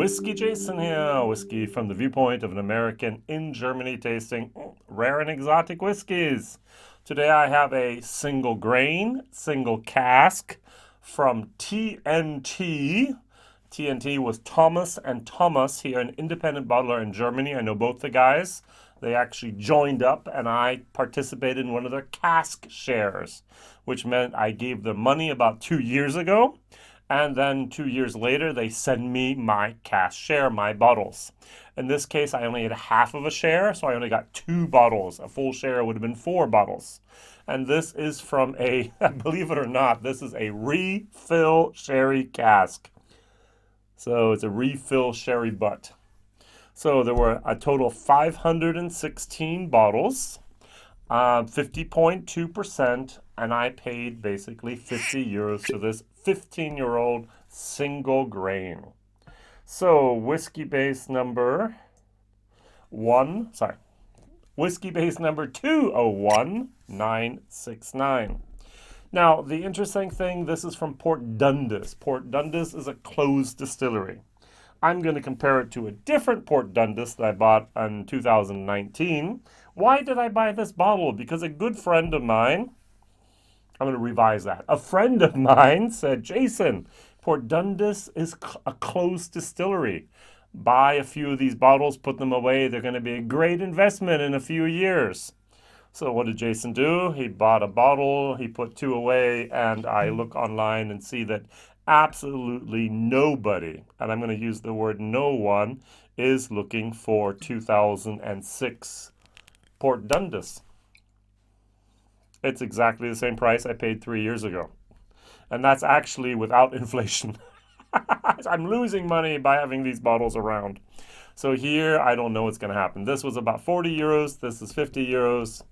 WhiskyJason here, whiskey from the viewpoint of an American in Germany tasting rare and exotic whiskeys. Today I have a single grain, single cask from TnT. TnT was Thomas and Thomas here, an independent bottler in Germany. I know both the guys. They actually joined up and I participated in one of their cask shares, which meant I gave them money about 2 years ago. And then 2 years later, they send me my cask share, my bottles. In this case, I only had half of a share, so I only got 2 bottles. A full share would have been 4 bottles. And this is from a, believe it or not, this is a refill sherry cask. So it's a refill sherry butt. So there were a total of 516 bottles, 50.2%, and I paid basically 50 euros for this 15-year-old single grain. So Whiskybase number 201-969. Now, the interesting thing, this is from Port Dundas. Port Dundas is a closed distillery. I'm going to compare it to a different Port Dundas that I bought in 2019. Why did I buy this bottle? Because a good friend of mine, I'm going to revise that. A friend of mine said, Jason, Port Dundas is a closed distillery. Buy a few of these bottles, put them away. They're going to be a great investment in a few years. So what did Jason do? He bought a bottle, he put 2 away, and I look online and see that absolutely nobody, and I'm going to use the word no one, is looking for 2006 Port Dundas. It's exactly the same price I paid 3 years ago. And that's actually without inflation. I'm losing money by having these bottles around. So here, I don't know what's going to happen. This was about 40 euros. This is 50 euros.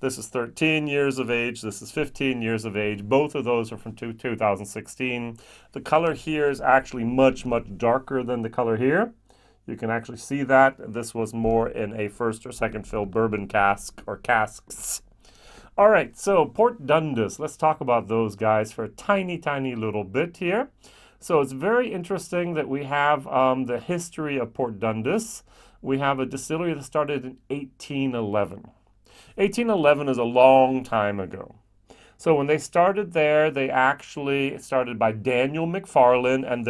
This is 13 years of age. This is 15 years of age. Both of those are from 2016. The color here is actually much, much darker than the color here. You can actually see that. This was more in a first or second fill bourbon cask or casks. All right, so Port Dundas. Let's talk about those guys for a tiny, tiny little bit here. So it's very interesting that we have the history of Port Dundas. We have a distillery that started in 1811. 1811 is a long time ago. So when they started there, they actually started by Daniel McFarlane, and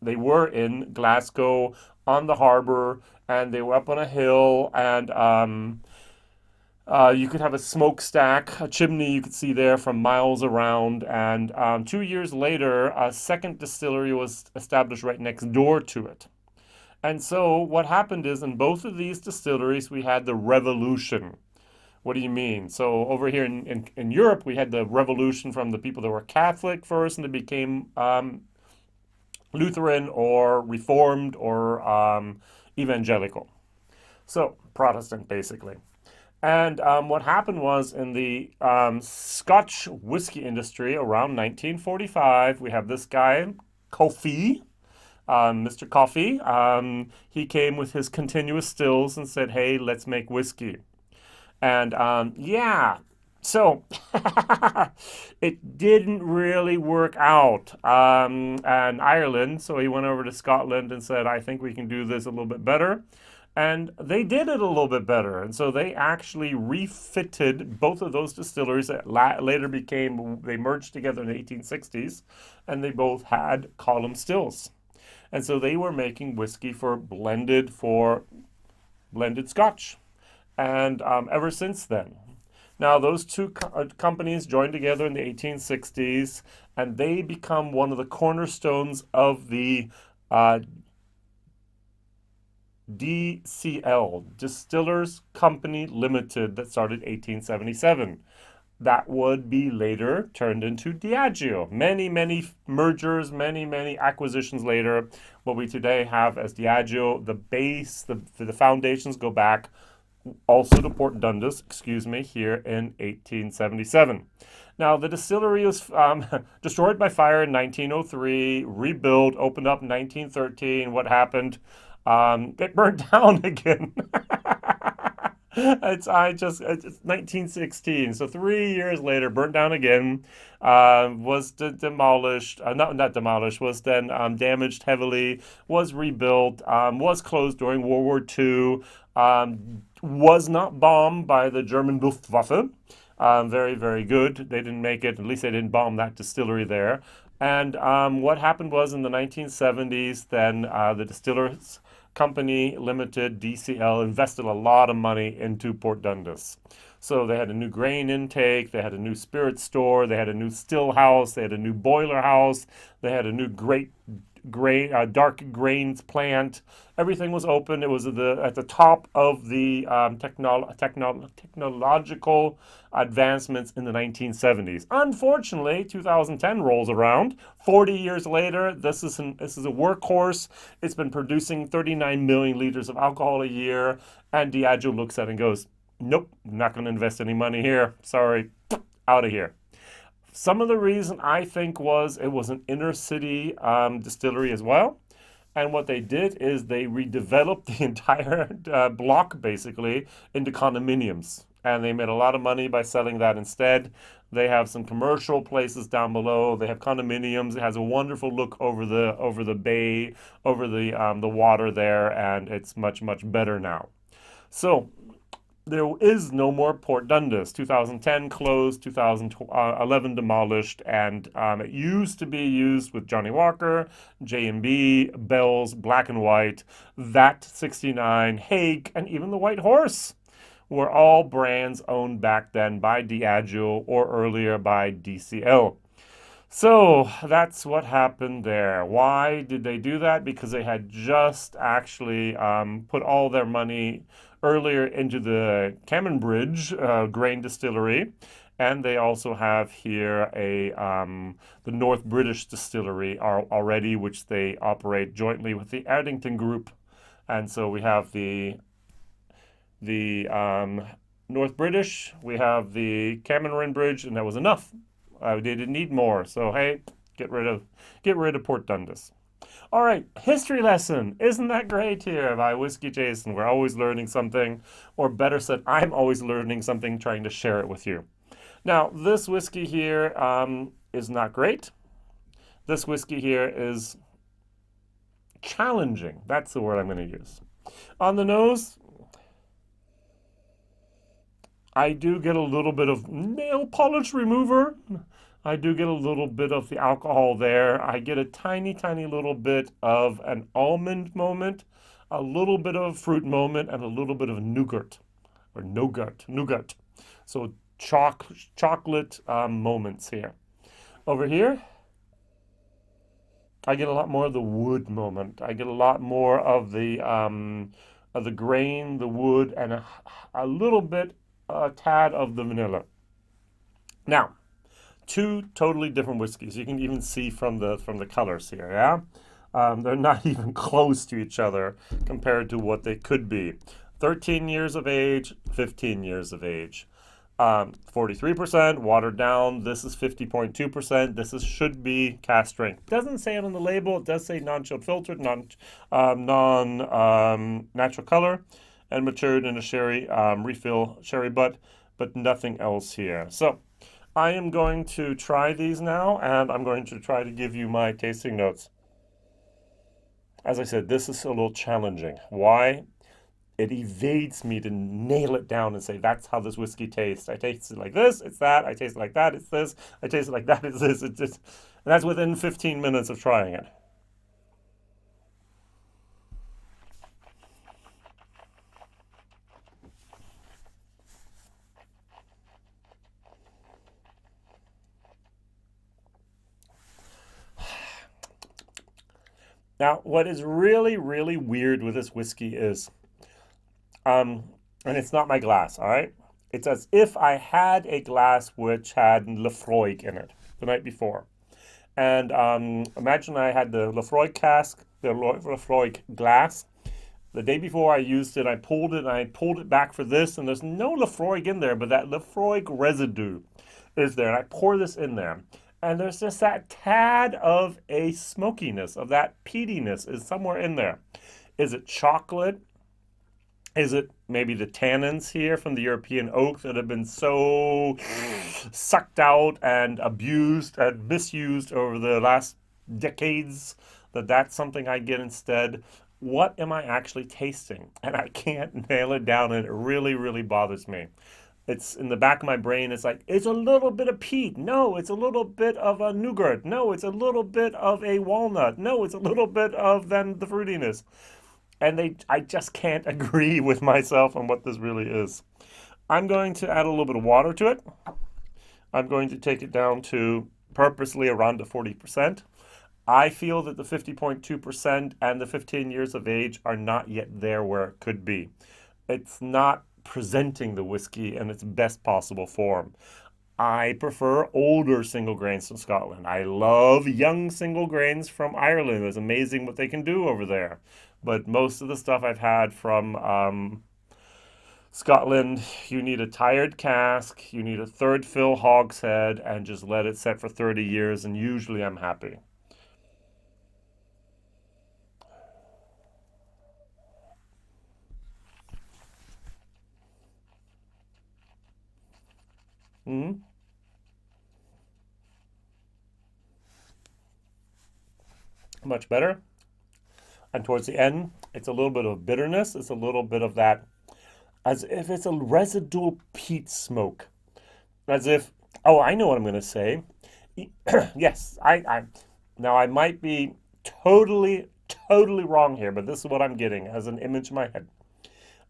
they were in Glasgow on the harbor, and they were up on a hill, and you could have a smokestack, a chimney you could see there from miles around. And 2 years later, a second distillery was established right next door to it. And so what happened is in both of these distilleries, we had the revolution. What do you mean? So over here in Europe, we had the revolution from the people that were Catholic first and they became Lutheran or Reformed or evangelical. So Protestant, basically. And what happened was in the Scotch whisky industry around 1945, we have this guy, Coffey, Mr. Coffey. He came with his continuous stills and said, hey, let's make whiskey. And so it didn't really work out. And Ireland, so he went over to Scotland and said, I think we can do this a little bit better. And they did it a little bit better. And so they actually refitted both of those distilleries that later they merged together in the 1860s, and they both had column stills. And so they were making whiskey for blended Scotch. And ever since then. Now, those two companies joined together in the 1860s, and they become one of the cornerstones of the DCL, Distillers Company Limited, that started 1877. That would be later turned into Diageo. Many, many mergers, many, many acquisitions later. What we today have as Diageo, the base, the foundations go back also to Port Dundas, here in 1877. Now, the distillery was destroyed by fire in 1903, rebuilt, opened up in 1913. What happened? It burned down again. It's 1916. So 3 years later, burnt down again. Was demolished. Not demolished. Was then damaged heavily. Was rebuilt. Was closed during World War II. Was not bombed by the German Luftwaffe. Very, very good. They didn't make it. At least they didn't bomb that distillery there. And what happened was in the 1970s, then the Distillers Company Limited, DCL, invested a lot of money into Port Dundas. So they had a new grain intake, they had a new spirit store, they had a new still house, they had a new boiler house, they had a new great grain, dark grains plant. Everything was open. It was at the top of the technological advancements in the 1970s. Unfortunately, 2010 rolls around. 40 years later, this is a workhorse. It's been producing 39 million liters of alcohol a year, and Diageo looks at it and goes, "Nope, not going to invest any money here. Sorry, out of here." Some of the reason I think was it was an inner city distillery as well. And what they did is they redeveloped the entire block basically into condominiums. And they made a lot of money by selling that instead. They have some commercial places down below. They have condominiums. It has a wonderful look over the bay, over the water there, and it's much, much better now. So there is no more Port Dundas. 2010 closed, 2011 demolished, and it used to be used with Johnny Walker, J&B, Bell's, Black and White, That 69, Hague, and even the White Horse were all brands owned back then by Diageo or earlier by DCL. So that's what happened there. Why did they do that? Because they had just actually put all their money earlier into the Cammon Bridge grain distillery. And they also have here the North British distillery already, which they operate jointly with the Addington Group. And so we have the North British, we have the Cameron Bridge, and that was enough. They didn't need more. So hey, get rid of Port Dundas. All right, history lesson. Isn't that great here by WhiskyJason? We're always learning something, or better said, I'm always learning something, trying to share it with you. Now, this whiskey here is not great. This whiskey here is challenging. That's the word I'm going to use. On the nose, I do get a little bit of nail polish remover. I do get a little bit of the alcohol there. I get a tiny, tiny little bit of an almond moment, a little bit of fruit moment, and a little bit of nougat, or nougat. So chocolate moments here. Over here, I get a lot more of the wood moment. I get a lot more of the grain, the wood, and a little bit, a tad of the vanilla. Now, two totally different whiskeys. You can even see from the colors here, yeah? They're not even close to each other compared to what they could be. 13 years of age, 15 years of age. 43% watered down. This is 50.2%. This should be cask strength. Doesn't say it on the label. It does say non-chilled filtered, natural color, and matured in a sherry refill sherry butt, but nothing else here. So I am going to try these now, and I'm going to try to give you my tasting notes. As I said, this is a little challenging. Why? It evades me to nail it down and say, that's how this whiskey tastes. I taste it like this, it's that. I taste it like that, it's this. I taste it like that, it's this. It's just, and that's within 15 minutes of trying it. Now, what is really, really weird with this whiskey is, and it's not my glass, all right? It's as if I had a glass which had Lefroy in it the night before. And imagine I had the Lefroy cask, the Lefroy glass. The day before I used it, I pulled it back for this, and there's no Lefroy in there, but that Lefroy residue is there. And I pour this in there. And there's just that tad of a smokiness, of that peatiness is somewhere in there. Is it chocolate? Is it maybe the tannins here from the European oak that have been so sucked out and abused and misused over the last decades that that's something I get instead? What am I actually tasting? And I can't nail it down, and it really, really bothers me. It's in the back of my brain. It's like, it's a little bit of peat. No, it's a little bit of a nougat. No, it's a little bit of a walnut. No, it's a little bit of then the fruitiness. And I just can't agree with myself on what this really is. I'm going to add a little bit of water to it. I'm going to take it down to purposely around the 40%. I feel that the 50.2% and the 15 years of age are not yet there where it could be. It's not presenting the whiskey in its best possible form. I prefer older single grains from Scotland. I love young single grains from Ireland. It's amazing what they can do over there. But most of the stuff I've had from Scotland, you need a tired cask, you need a third fill hogshead, and just let it set for 30 years, and usually I'm happy. Hmm. Much better. And towards the end, it's a little bit of bitterness. It's a little bit of that, as if it's a residual peat smoke. As if, oh, I know what I'm going to say. Yes, now I might be totally, totally wrong here, but this is what I'm getting as an image in my head.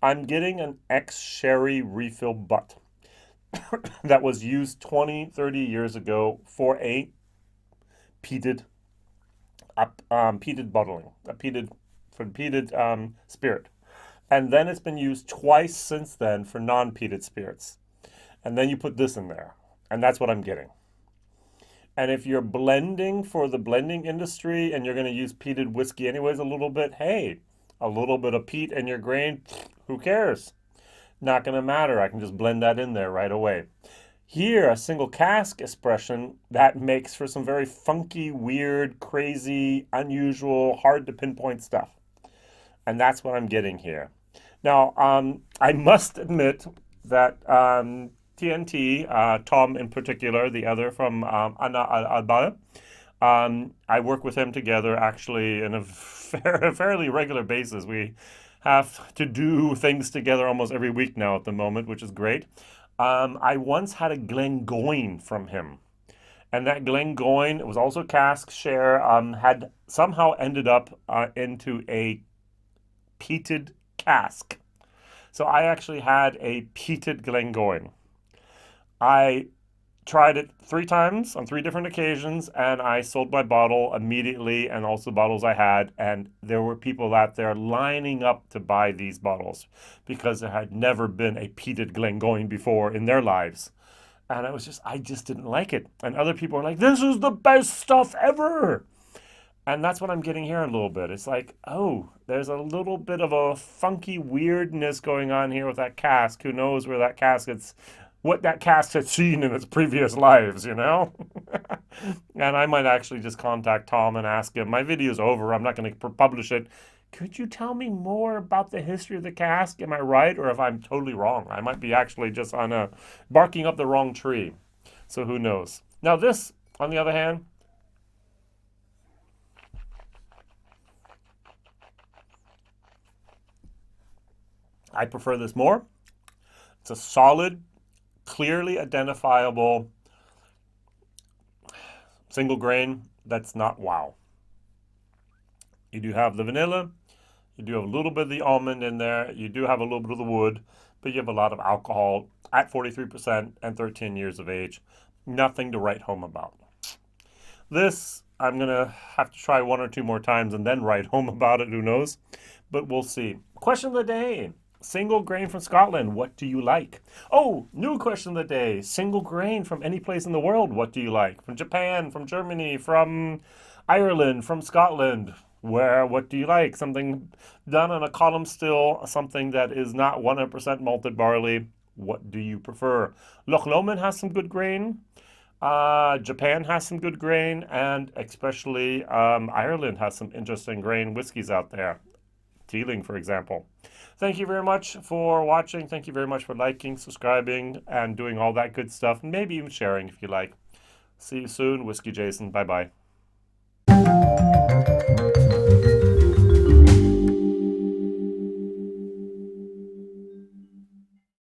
I'm getting an ex-sherry refill butt that was used 20, 30 years ago for a peated, peated bottling, peated spirit. And then it's been used twice since then for non-peated spirits. And then you put this in there, and that's what I'm getting. And if you're blending for the blending industry and you're going to use peated whiskey anyways a little bit, hey, a little bit of peat in your grain, who cares? Not going to matter. I can just blend that in there right away. Here, a single cask expression that makes for some very funky, weird, crazy, unusual, hard to pinpoint stuff. And that's what I'm getting here. Now, I must admit that TnT, Tom in particular, the other from Anna Alba, I work with him together actually in a fairly regular basis. We have to do things together almost every week now at the moment, which is great. I once had a Glengoyne from him. And that Glengoyne, it was also cask share, had somehow ended up into a peated cask. So I actually had a peated Glengoyne. I tried it 3 times on 3 different occasions, and I sold my bottle immediately and also bottles I had. And there were people out there lining up to buy these bottles because there had never been a peated Glengoyne before in their lives. And I just didn't like it. And other people were like, this is the best stuff ever. And that's what I'm getting here a little bit. It's like, oh, there's a little bit of a funky weirdness going on here with that cask. Who knows where that cask what that cask had seen in its previous lives, you know? And I might actually just contact Tom and ask him, my video's over, I'm not going to publish it. Could you tell me more about the history of the cask? Am I right? Or if I'm totally wrong? I might be actually just barking up the wrong tree. So who knows? Now this, on the other hand, I prefer this more. It's a solid, clearly identifiable single grain that's not wow. You do have the vanilla, you do have a little bit of the almond in there, you do have a little bit of the wood, but you have a lot of alcohol at 43% and 13 years of age. Nothing to write home about. This, I'm going to have to try 1 or 2 more times and then write home about it, who knows? But we'll see. Question of the day. Single grain from Scotland, what do you like? Oh, new question of the day. Single grain from any place in the world, what do you like? From Japan, from Germany, from Ireland, from Scotland, what do you like? Something done on a column still, something that is not 100% malted barley. What do you prefer? Loch Lomond has some good grain. Japan has some good grain, and especially Ireland has some interesting grain whiskies out there. Teeling, for example. Thank you very much for watching. Thank you very much for liking, subscribing, and doing all that good stuff. Maybe even sharing if you like. See you soon. Whiskey Jason. Bye-bye.